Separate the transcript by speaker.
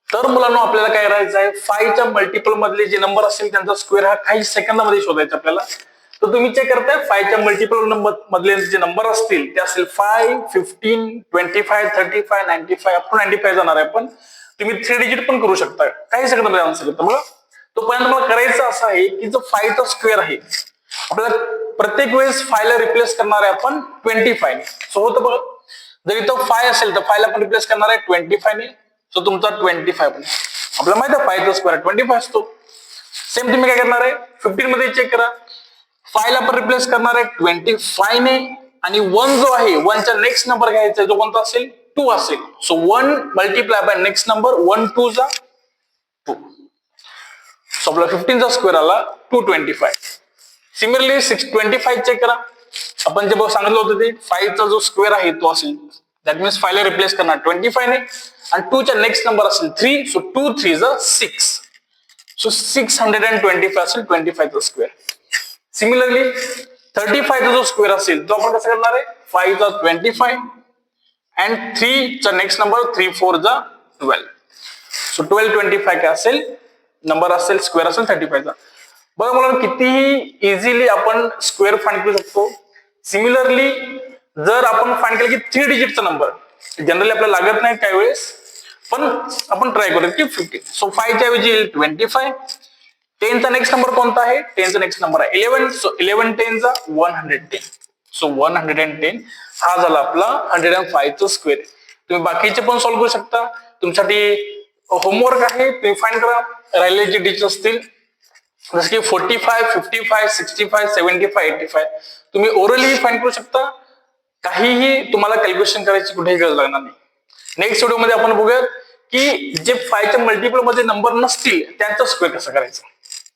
Speaker 1: तर मुलांना आपल्याला काय करायचं आहे, 5 च्या मल्टिपल मधले जे नंबर असतील त्यांचा स्क्वेअर हा काही सेकंदामध्ये शोधायचा आपल्याला. तर तुम्ही चेक करताय 5 च्या मल्टिपल नंबर मधले जे नंबर असतील ते असतील 5, 15, 25, 35, 95 अप टू 95 जाणार आहे. पण तुम्ही 3 डिजिट पण करू शकता, काही सेकंदामध्ये आन्सर येतं. बघा तो पर्यंत मला करायचं असं आहे की जो 5 चा स्क्वेअर आहे आपल्याला प्रत्येक वेळेस 5 ला रिप्लेस करणार आहे आपण 25 ने. सो होतं बघा, जर इथं 5 असेल तर 5 ला आपण रिप्लेस करणार आहे 25 ने. सो तुमचा 25 पण आपल्याला माहिती आहे 5 चा स्क्वेअर 25 असतो. सेम तुम्ही काय करणार आहे 15 मध्ये चेक करा, 5 ला आपण रिप्लेस करणार आहे 25 ने आणि 1 जो आहे 1 चा नेक्स्ट नंबर घ्यायचा जो कोणता असेल 2 असेल. So 1 multiply by next number 1 2 जा 2. सो आपला 15 चा स्क्वेअर आला 225. सिमिलरली 25 चेक करा, आपण जे सांगितलं होतं ते 5 चा जो स्क्वेअर आहे तो असेल दॅट मीन्स 5 ला रिप्लेस करणार 25 ने आणि 2 चा नेक्स्ट नंबर असेल 3. सो 2 3 जा 6. सो 625 असेल 25 चा स्क्वेअर. सिमिलरली 35 चा जो स्क्वेअर असेल तो आपण कसं करणार आहे 5 चा 25 अँड 3 चा नेक्स्ट नंबर 3 4 जा 12. सो 1225 काय असेल नंबर असेल स्क्वेअर असेल 35 चा. बघा मला कितीही इझिली आपण स्क्वेअर फाइंड करू शकतो. सिमिलरली जर आपण फाइंड केलं की 3 डिजिटचा नंबर जनरली आपल्याला लागत नाही काही वेळेस, पण आपण ट्राय करूया की 15. सो 5 च्या ऐवजी 25. 10 चा नेक्स्ट नंबर कोणता आहे 10 चा नेक्स्ट नंबर आहे 11. सो 11 10 चा 110. सो 110 हा झाला आपला 105 चा स्क्वेअर. तुम्ही बाकीचे पण सॉल्व्ह करू शकता, तुमच्यासाठी होमवर्क आहे, तुम्ही फाइंड करा राहिलेले जे डिजिट असतील जसं की 45, 55, 65, 75, 85 तुम्ही ओरली फाइंड करू शकता. काहीही तुम्हाला कॅल्क्युलेशन करायची कुठेही गरज लागणार नाही. नेक्स्ट व्हिडिओ मध्ये आपण बघूया की जे 5 च्या मल्टिपल मध्ये नंबर नसतील त्यांचा स्क्वेअर कसं करायचं.